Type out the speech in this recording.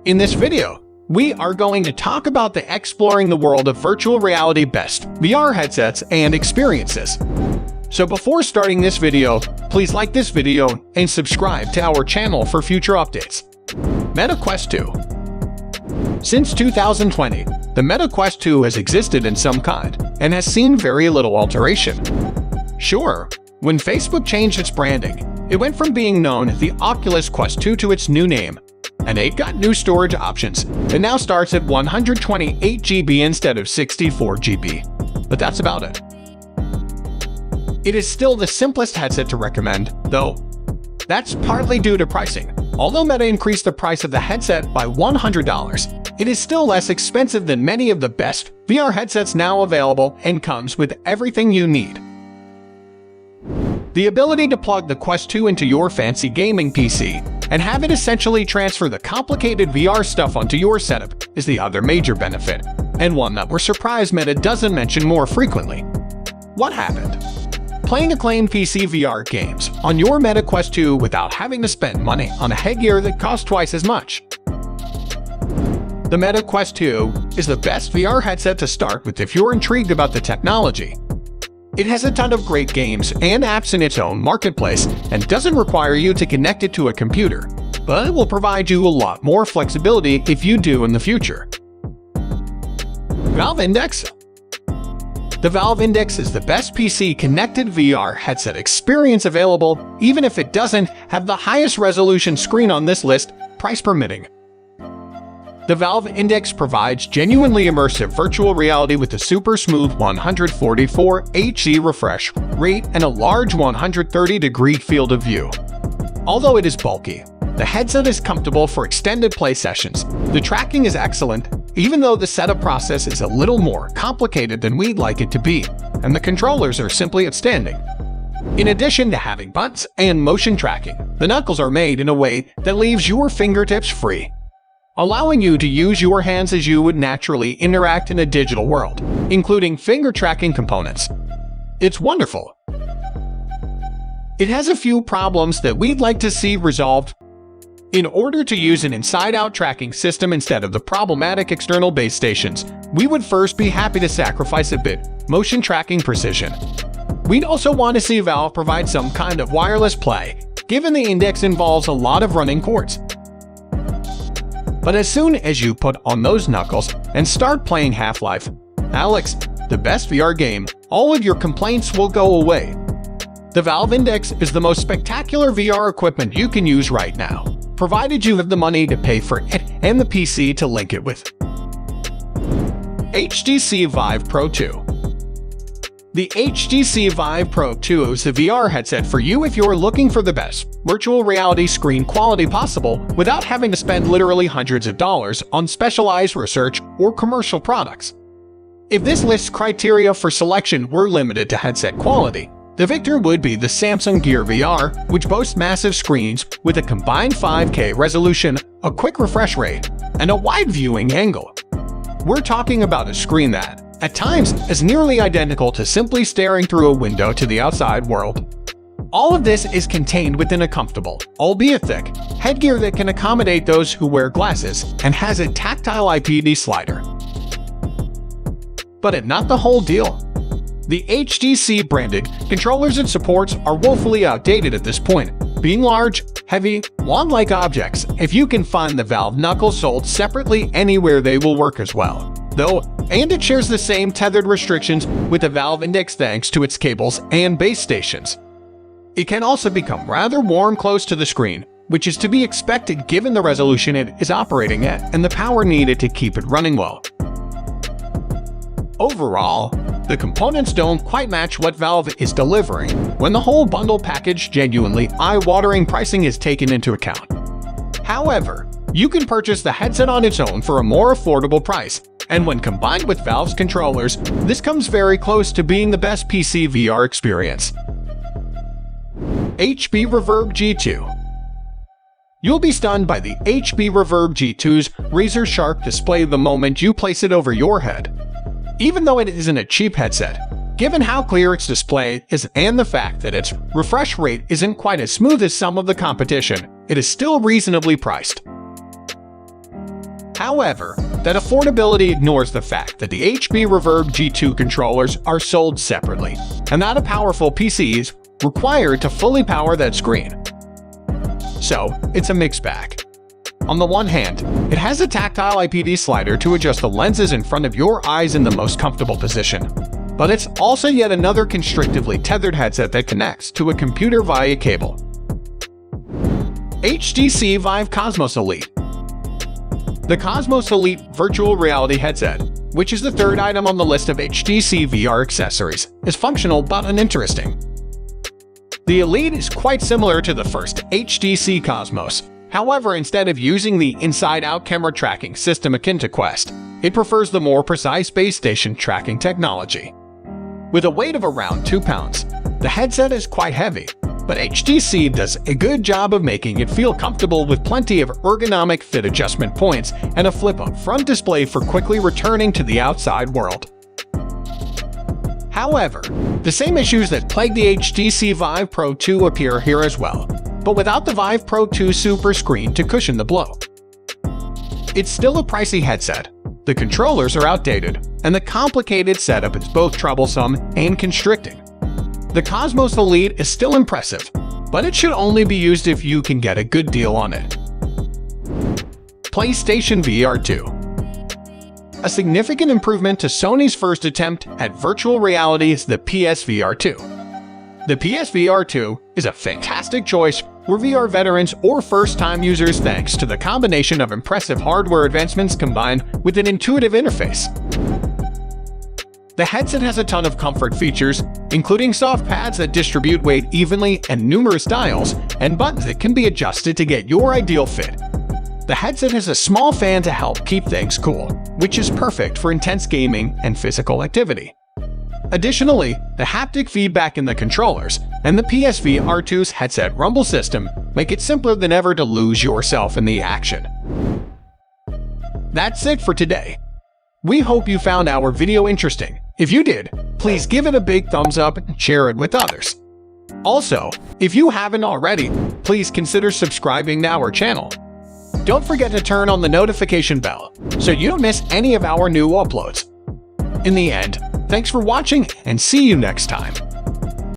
In this video, we are going to talk about the exploring the world of virtual reality best VR headsets and experiences. So before starting this video, please like this video and subscribe to our channel for future updates. Meta Quest 2. Since 2020, the Meta Quest 2 has existed in some kind and has seen very little alteration. Sure, when Facebook changed its branding, it went from being known as the Oculus Quest 2 to its new name, and it got new storage options. It now starts at 128 GB instead of 64 GB. But that's about it. It is still the simplest headset to recommend, though. That's partly due to pricing. Although Meta increased the price of the headset by $100, it is still less expensive than many of the best VR headsets now available and comes with everything you need. The ability to plug the Quest 2 into your fancy gaming PC and have it essentially transfer the complicated VR stuff onto your setup is the other major benefit, and one that we're surprised Meta doesn't mention more frequently. What happened? Playing acclaimed PC VR games on your Meta Quest 2 without having to spend money on a headgear that costs twice as much. The Meta Quest 2 is the best VR headset to start with if you're intrigued about the technology. It has a ton of great games and apps in its own marketplace and doesn't require you to connect it to a computer, but it will provide you a lot more flexibility if you do in the future. Valve Index. The Valve Index is the best PC connected VR headset experience available, even if it doesn't have the highest resolution screen on this list, price permitting. The Valve Index provides genuinely immersive virtual reality with a super smooth 144 Hz refresh rate and a large 130-degree field of view. Although it is bulky, the headset is comfortable for extended play sessions. The tracking is excellent, even though the setup process is a little more complicated than we'd like it to be, and the controllers are simply outstanding. In addition to having buttons and motion tracking, the knuckles are made in a way that leaves your fingertips free, allowing you to use your hands as you would naturally interact in a digital world, including finger tracking components. It's wonderful. It has a few problems that we'd like to see resolved. In order to use an inside-out tracking system instead of the problematic external base stations, we would first be happy to sacrifice a bit motion tracking precision. We'd also want to see Valve provide some kind of wireless play, given the Index involves a lot of running cords. But as soon as you put on those knuckles and start playing Half-Life Alyx, the best VR game, all of your complaints will go away. The Valve Index is the most spectacular VR equipment you can use right now, provided you have the money to pay for it and the PC to link it with. HTC Vive Pro 2. The HTC Vive Pro 2 is the VR headset for you if you're looking for the best virtual reality screen quality possible without having to spend literally hundreds of dollars on specialized research or commercial products. If this list's criteria for selection were limited to headset quality, the victor would be the Samsung Gear VR, which boasts massive screens with a combined 5K resolution, a quick refresh rate, and a wide viewing angle. We're talking about a screen that, at times, is nearly identical to simply staring through a window to the outside world. All of this is contained within a comfortable, albeit thick, headgear that can accommodate those who wear glasses and has a tactile IPD slider. But it's not the whole deal. The HTC branded controllers it supports are woefully outdated at this point, being large, heavy, wand-like objects. If you can find the Valve knuckles sold separately anywhere, they will work as well, though, and it shares the same tethered restrictions with the Valve Index thanks to its cables and base stations. It can also become rather warm close to the screen, which is to be expected given the resolution it is operating at and the power needed to keep it running well. Overall, the components don't quite match what Valve is delivering when the whole bundle package genuinely eye-watering pricing is taken into account. However, you can purchase the headset on its own for a more affordable price, and when combined with Valve's controllers, this comes very close to being the best PC VR experience. HP Reverb G2. You'll be stunned by the HP Reverb G2's razor-sharp display the moment you place it over your head. Even though it isn't a cheap headset, given how clear its display is and the fact that its refresh rate isn't quite as smooth as some of the competition, it is still reasonably priced. However, that affordability ignores the fact that the HP Reverb G2 controllers are sold separately, and that a powerful PC is required to fully power that screen. So, it's a mixed bag. On the one hand, it has a tactile IPD slider to adjust the lenses in front of your eyes in the most comfortable position. But it's also yet another constrictively tethered headset that connects to a computer via cable. HTC Vive Cosmos Elite. The Cosmos Elite virtual reality headset, which is the third item on the list of HTC VR accessories, is functional but uninteresting. The Elite is quite similar to the first HTC Cosmos. However, instead of using the inside-out camera tracking system akin to Quest, it prefers the more precise base station tracking technology. With a weight of around 2 pounds, the headset is quite heavy, but HTC does a good job of making it feel comfortable with plenty of ergonomic fit adjustment points and a flip-up front display for quickly returning to the outside world. However, the same issues that plague the HTC Vive Pro 2 appear here as well, but without the Vive Pro 2 Super screen to cushion the blow. It's still a pricey headset, the controllers are outdated, and the complicated setup is both troublesome and constricting. The Cosmos Elite is still impressive, but it should only be used if you can get a good deal on it. PlayStation VR 2. A significant improvement to Sony's first attempt at virtual reality is the PSVR 2. The PSVR 2 is a fantastic choice for VR veterans or first-time users thanks to the combination of impressive hardware advancements combined with an intuitive interface. The headset has a ton of comfort features, including soft pads that distribute weight evenly and numerous dials and buttons that can be adjusted to get your ideal fit. The headset has a small fan to help keep things cool, which is perfect for intense gaming and physical activity. Additionally, the haptic feedback in the controllers and the PSVR 2's headset rumble system make it simpler than ever to lose yourself in the action. That's it for today. We hope you found our video interesting. If you did, please give it a big thumbs up and share it with others. Also, if you haven't already, please consider subscribing to our channel. Don't forget to turn on the notification bell so you don't miss any of our new uploads. In the end, thanks for watching and see you next time.